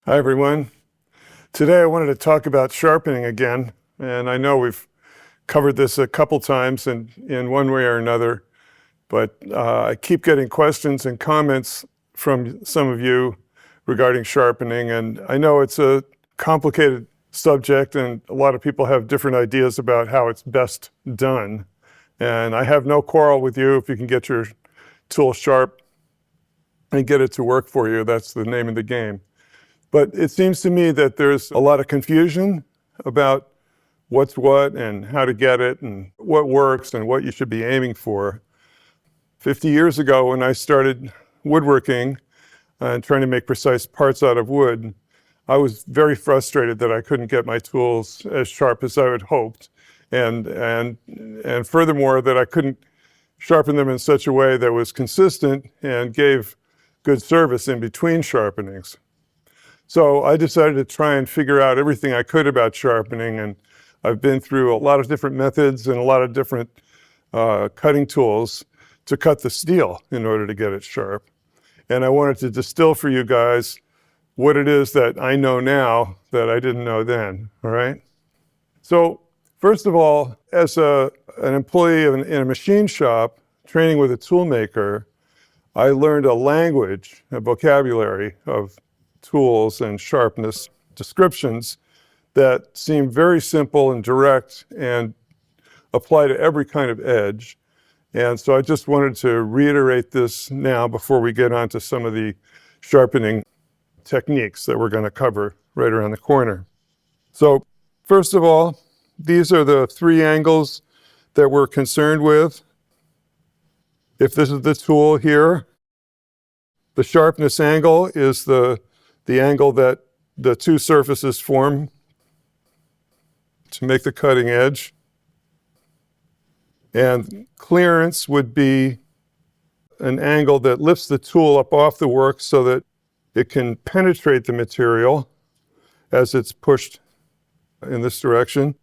Hi everyone. Today I wanted to talk about sharpening again, and I know we've covered this a couple times in one way or another, but I keep getting questions and comments from some of you regarding sharpening, and I know it's a complicated subject and a lot of people have different ideas about how it's best done. And I have no quarrel with you if you can get your tool sharp and get it to work for you. That's the name of the game. But it seems to me that there's a lot of confusion about what's what and how to get it and what works and what you should be aiming for. 50 years ago when I started woodworking and trying to make precise parts out of wood, I was very frustrated that I couldn't get my tools as sharp as I had hoped. And furthermore, that I couldn't sharpen them in such a way that was consistent and gave good service in between sharpenings. So I decided to try and figure out everything I could about sharpening, and I've been through a lot of different methods and a lot of different cutting tools to cut the steel in order to get it sharp. And I wanted to distill for you guys what it is that I know now that I didn't know then, all right? So first of all, as an employee in a machine shop, training with a tool maker, I learned a language, a vocabulary of tools and sharpness descriptions that seem very simple and direct and apply to every kind of edge. And so I just wanted to reiterate this now before we get on to some of the sharpening techniques that we're going to cover right around the corner. So first of all, these are the three angles that we're concerned with. If this is the tool here, the sharpness angle is the angle that the two surfaces form to make the cutting edge. And clearance would be an angle that lifts the tool up off the work so that it can penetrate the material as it's pushed in this direction.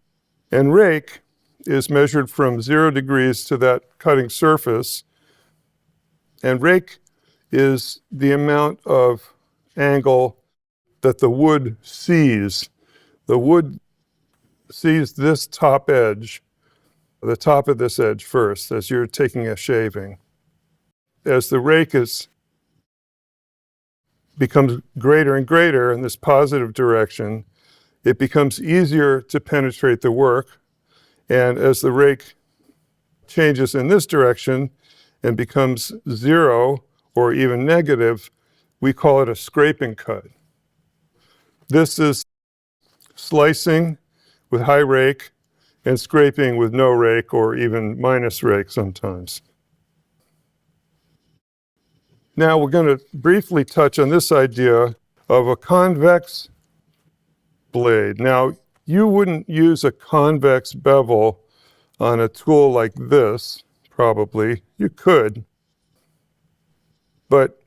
And rake is measured from 0 degrees to that cutting surface. And rake is the amount of angle that the wood sees. The wood sees this top edge, the top of this edge first, as you're taking a shaving. As the rake becomes greater and greater in this positive direction, it becomes easier to penetrate the work. And as the rake changes in this direction and becomes 0 or even negative, we call it a scraping cut. This is slicing with high rake and scraping with no rake or even minus rake sometimes. Now we're going to briefly touch on this idea of a convex blade. Now, you wouldn't use a convex bevel on a tool like this, probably. You could, but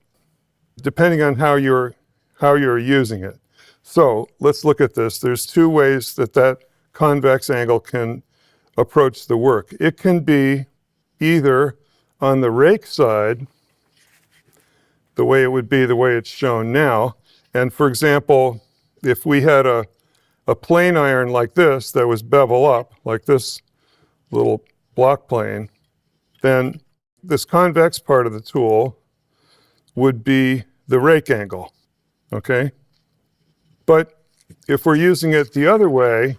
depending on how you're using it. So let's look at this. There's two ways that convex angle can approach the work. It can be either on the rake side, the way it would be the way it's shown now. And for example, if we had a plane iron like this that was bevel up, like this little block plane, then this convex part of the tool would be the rake angle, okay? But if we're using it the other way,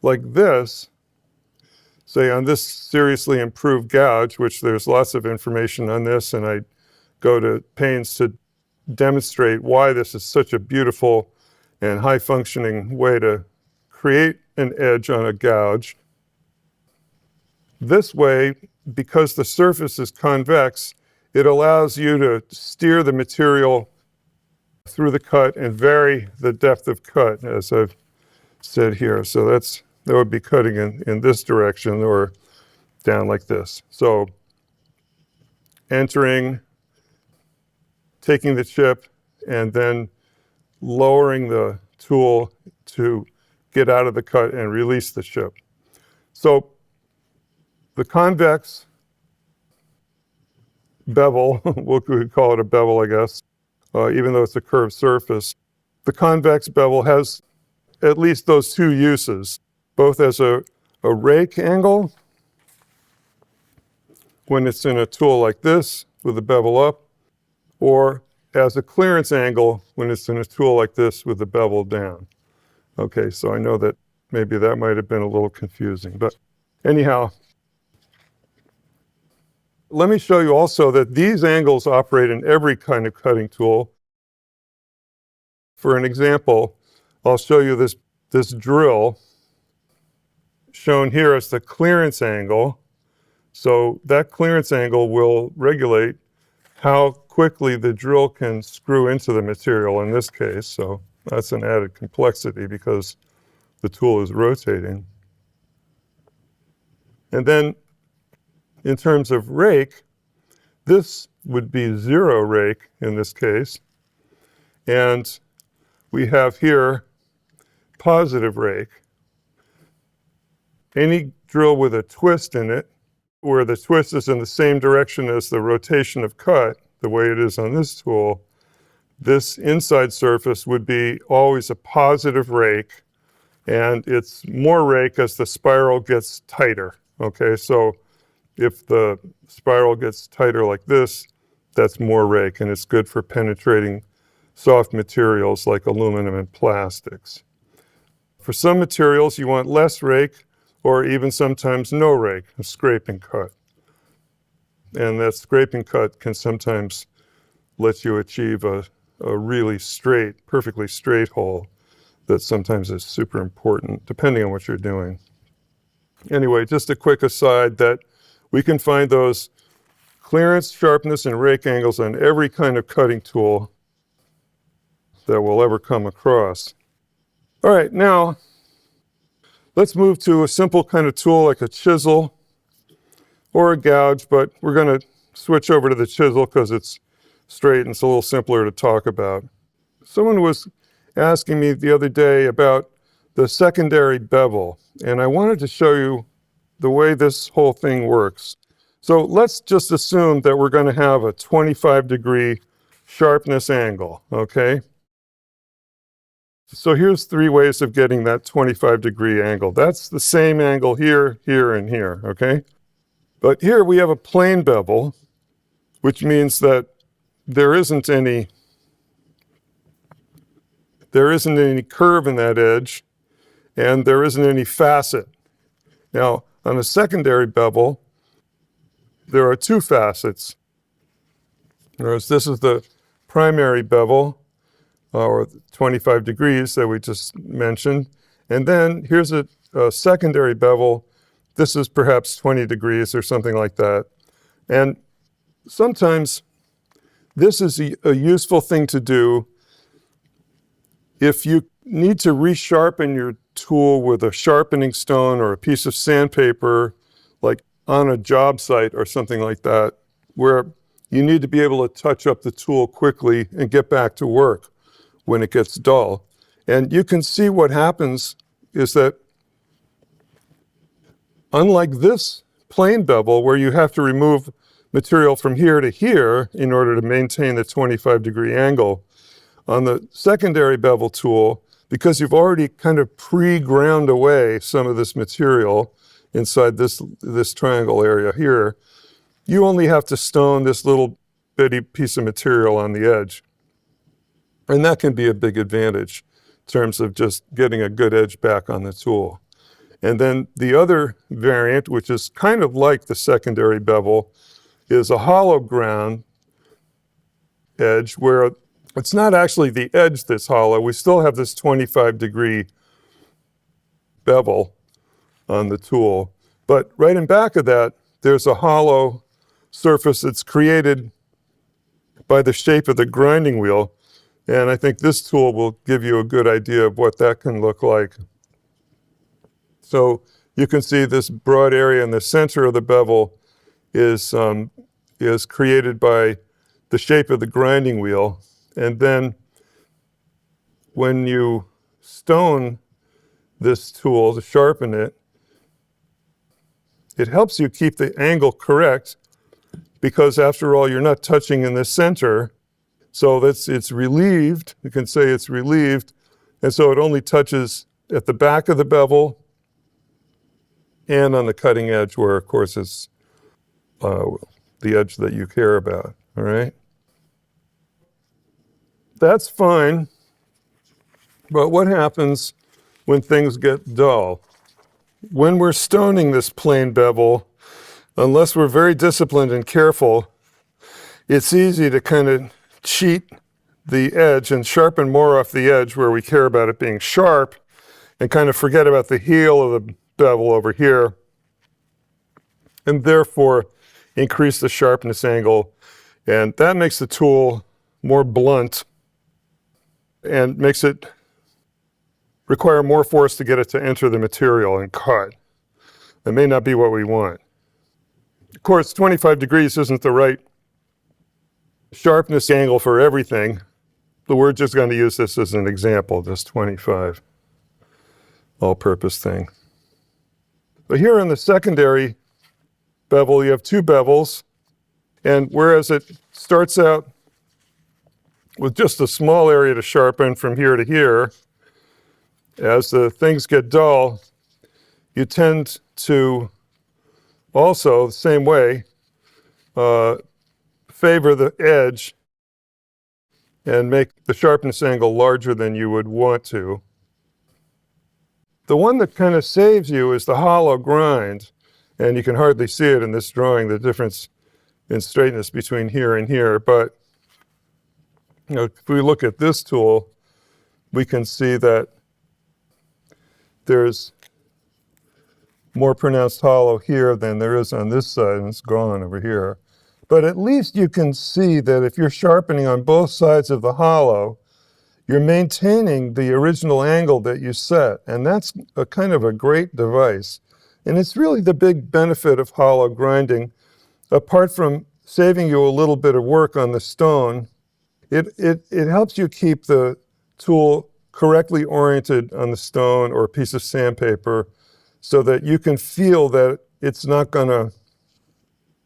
like this, say on this seriously improved gouge, which there's lots of information on this, and I go to pains to demonstrate why this is such a beautiful and high-functioning way to create an edge on a gouge. This way, because the surface is convex, it allows you to steer the material through the cut and vary the depth of cut, as I've said here. So that would be cutting in this direction or down like this. So entering, taking the chip, and then lowering the tool to get out of the cut and release the chip. So the convex bevel, we could call it a bevel, I guess, even though it's a curved surface, the convex bevel has at least those two uses, both as a rake angle when it's in a tool like this with the bevel up, or as a clearance angle when it's in a tool like this with the bevel down. Okay, so I know that maybe that might have been a little confusing, but anyhow, let me show you also that these angles operate in every kind of cutting tool. For an example, I'll show you this drill shown here as the clearance angle. So that clearance angle will regulate how quickly the drill can screw into the material in this case. So that's an added complexity because the tool is rotating. And then in terms of rake, this would be zero rake in this case. And we have here positive rake. Any drill with a twist in it, where the twist is in the same direction as the rotation of cut, the way it is on this tool, this inside surface would be always a positive rake, and it's more rake as the spiral gets tighter. Okay, so if the spiral gets tighter like this, that's more rake, and it's good for penetrating soft materials like aluminum and plastics. For some materials, you want less rake, or even sometimes no rake, a scraping cut. And that scraping cut can sometimes let you achieve a really straight, perfectly straight hole that sometimes is super important, depending on what you're doing. Anyway, just a quick aside that we can find those clearance, sharpness, and rake angles on every kind of cutting tool that we'll ever come across. All right, now let's move to a simple kind of tool like a chisel or a gouge, but we're going to switch over to the chisel because it's straight and it's a little simpler to talk about. Someone was asking me the other day about the secondary bevel, and I wanted to show you the way this whole thing works. So let's just assume that we're going to have a 25-degree sharpness angle, okay? So here's three ways of getting that 25-degree angle. That's the same angle here, here, and here, okay? But here we have a plain bevel, which means that there isn't any curve in that edge, and there isn't any facet. Now, on a secondary bevel, there are two facets. Whereas this is the primary bevel, or 25 degrees that we just mentioned. And then here's a secondary bevel. This is perhaps 20 degrees or something like that. And sometimes this is a useful thing to do if you need to resharpen your tool with a sharpening stone or a piece of sandpaper, like on a job site or something like that, where you need to be able to touch up the tool quickly and get back to work when it gets dull. And you can see what happens is that unlike this plain bevel where you have to remove material from here to here in order to maintain the 25-degree angle, on the secondary bevel tool, because you've already kind of pre-ground away some of this material inside this triangle area here, you only have to stone this little bitty piece of material on the edge. And that can be a big advantage in terms of just getting a good edge back on the tool. And then the other variant, which is kind of like the secondary bevel, is a hollow ground edge where it's not actually the edge that's hollow. We still have this 25-degree bevel on the tool. But right in back of that, there's a hollow surface that's created by the shape of the grinding wheel. And I think this tool will give you a good idea of what that can look like. So you can see this broad area in the center of the bevel is created by the shape of the grinding wheel. And then when you stone this tool to sharpen it, it helps you keep the angle correct because after all, you're not touching in the center. So it's relieved. You can say it's relieved. And so it only touches at the back of the bevel and on the cutting edge where, of course, it's the edge that you care about, all right? That's fine, but what happens when things get dull? When we're stoning this plain bevel, unless we're very disciplined and careful, it's easy to kind of cheat the edge and sharpen more off the edge where we care about it being sharp and kind of forget about the heel of the bevel over here, and therefore increase the sharpness angle. And that makes the tool more blunt and makes it require more force to get it to enter the material and cut. That may not be what we want. Of course, 25 degrees isn't the right sharpness angle for everything. But we're just going to use this as an example, this 25 all-purpose thing. But here in the secondary bevel, you have two bevels, and whereas it starts out with just a small area to sharpen from here to here, as the things get dull, you tend to also, the same way, favor the edge and make the sharpness angle larger than you would want to. The one that kind of saves you is the hollow grind, and you can hardly see it in this drawing, the difference in straightness between here and here, but if we look at this tool, we can see that there's more pronounced hollow here than there is on this side, and it's gone over here. But at least you can see that if you're sharpening on both sides of the hollow, you're maintaining the original angle that you set, and that's a kind of a great device. And it's really the big benefit of hollow grinding. Apart from saving you a little bit of work on the stone, it helps you keep the tool correctly oriented on the stone or a piece of sandpaper so that you can feel that it's not going to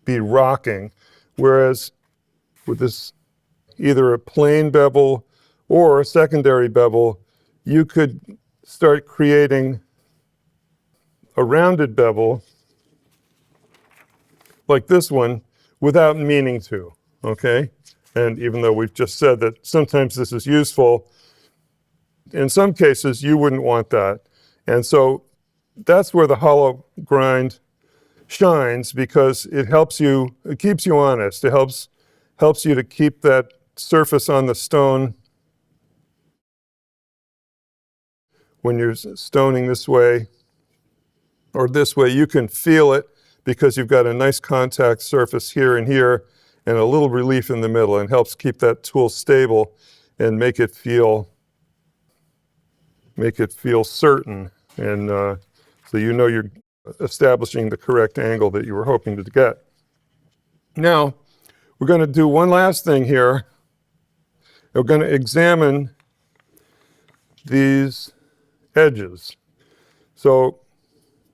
be rocking. Whereas with this, either a plain bevel or a secondary bevel, you could start creating a rounded bevel like this one without meaning to, okay? And even though we've just said that sometimes this is useful, in some cases you wouldn't want that. And so that's where the hollow grind shines, because it helps you, it keeps you honest. It helps you to keep that surface on the stone when you're stoning this way or this way. You can feel it because you've got a nice contact surface here and here and a little relief in the middle, and helps keep that tool stable and make it feel certain, and so you know you're establishing the correct angle that you were hoping to get. Now, we're going to do one last thing here. We're going to examine these edges. So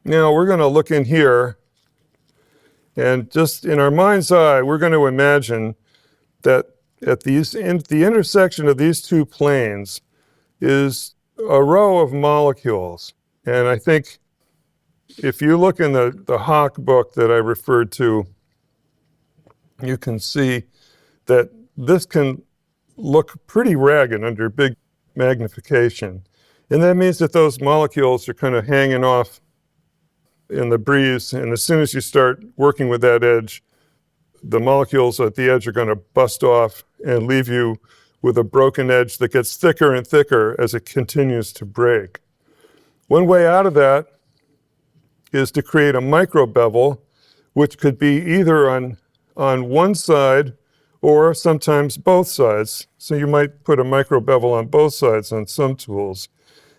now we're going to look in here, and just in our mind's eye, we're going to imagine that at the intersection of these two planes is a row of molecules. And I think if you look in the Hawk book that I referred to, you can see that this can look pretty ragged under big magnification. And that means that those molecules are kind of hanging off in the breeze, and as soon as you start working with that edge, the molecules at the edge are going to bust off and leave you with a broken edge that gets thicker and thicker as it continues to break. One way out of that is to create a micro bevel, which could be either on one side or sometimes both sides. So you might put a micro bevel on both sides on some tools.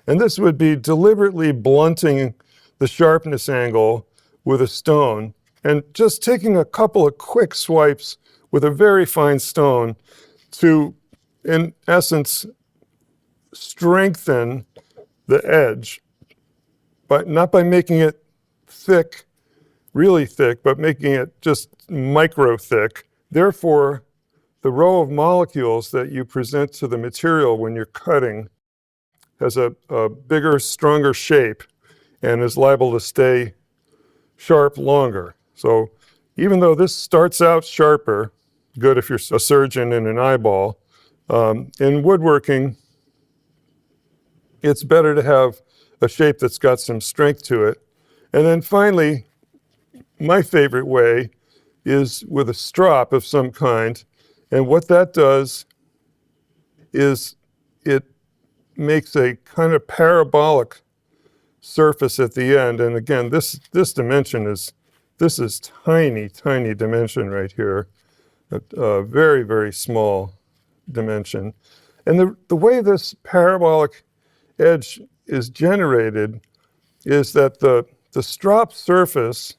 And this would be deliberately blunting the sharpness angle with a stone and just taking a couple of quick swipes with a very fine stone to, in essence, strengthen the edge, but not by making it thick, really thick, but making it just micro thick, therefore the row of molecules that you present to the material when you're cutting has a bigger, stronger shape and is liable to stay sharp longer. So even though this starts out sharper, good if you're a surgeon in an eyeball, in woodworking, it's better to have a shape that's got some strength to it. And then finally, my favorite way is with a strop of some kind. And what that does is it makes a kind of parabolic surface at the end. And again, this dimension is, this is tiny, tiny dimension right here. A very, very small dimension. And the way this parabolic edge is generated is that the strop surface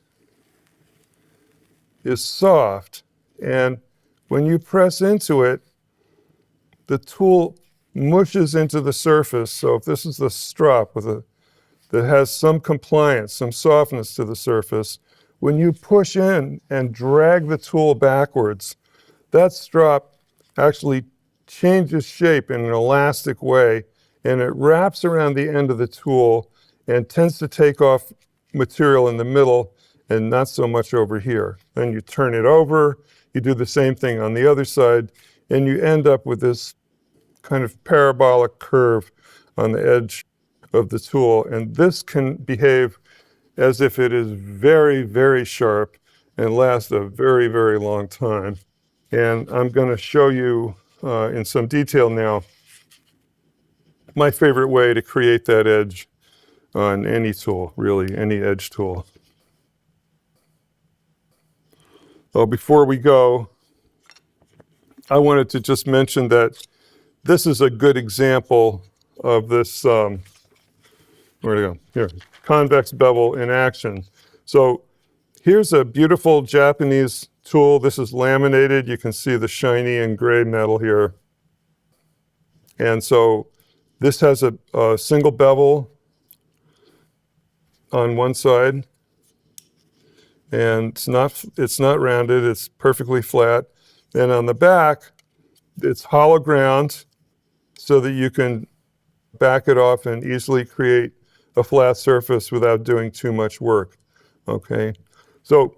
is soft, and when you press into it, the tool mushes into the surface. So if this is the strop that has some compliance, some softness to the surface, when you push in and drag the tool backwards, that strop actually changes shape in an elastic way, and it wraps around the end of the tool and tends to take off material in the middle and not so much over here. Then you turn it over, you do the same thing on the other side, and you end up with this kind of parabolic curve on the edge of the tool. And this can behave as if it is very, very sharp and last a very, very long time. And I'm going to show you in some detail now my favorite way to create that edge on any tool, really, any edge tool. Well, before we go, I wanted to just mention that this is a good example of this, where'd it go? Here, convex bevel in action. So here's a beautiful Japanese tool. This is laminated. You can see the shiny and gray metal here. And so this has a single bevel on one side, and it's not rounded, it's perfectly flat. And on the back, it's hollow ground so that you can back it off and easily create a flat surface without doing too much work, okay? So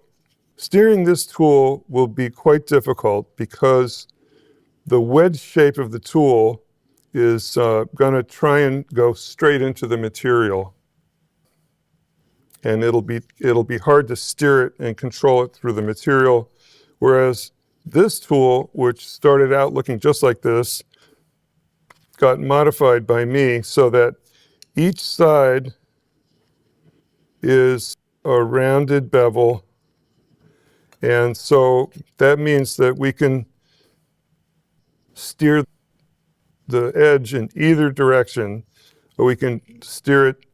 steering this tool will be quite difficult because the wedge shape of the tool is going to try and go straight into the material. And it'll be hard to steer it and control it through the material. Whereas this tool, which started out looking just like this, got modified by me so that each side is a rounded bevel. And so that means that we can steer the edge in either direction, or we can steer it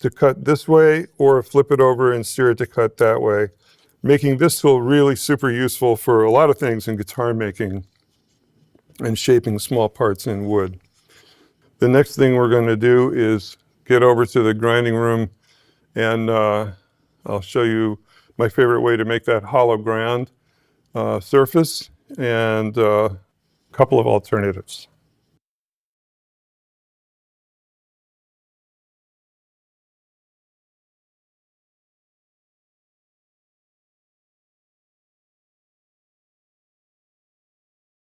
to cut this way or flip it over and steer it to cut that way, making this tool really super useful for a lot of things in guitar making and shaping small parts in wood. The next thing we're going to do is get over to the grinding room, and I'll show you my favorite way to make that hollow ground surface and a couple of alternatives.